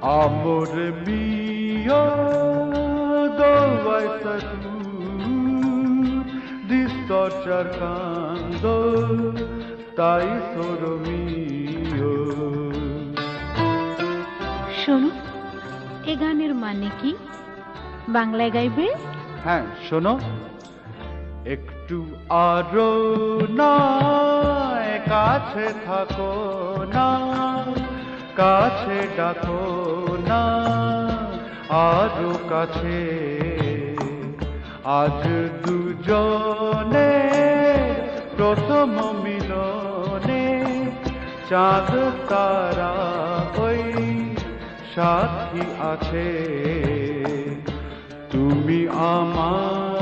Amore mio, though I salute this torture candle, tai soro mio. শোনো, এ গানের মানে কি? বাংলায় গাইবে? হ্যাঁ শোনো, একটু আরো নয়, কাছে থাকো না, কাছে ডাকো না, আরো কাছে। আজ দুজনে প্রথম মিলনে, চাঁদ তারা ওই সাথী আছে। তুমি আমার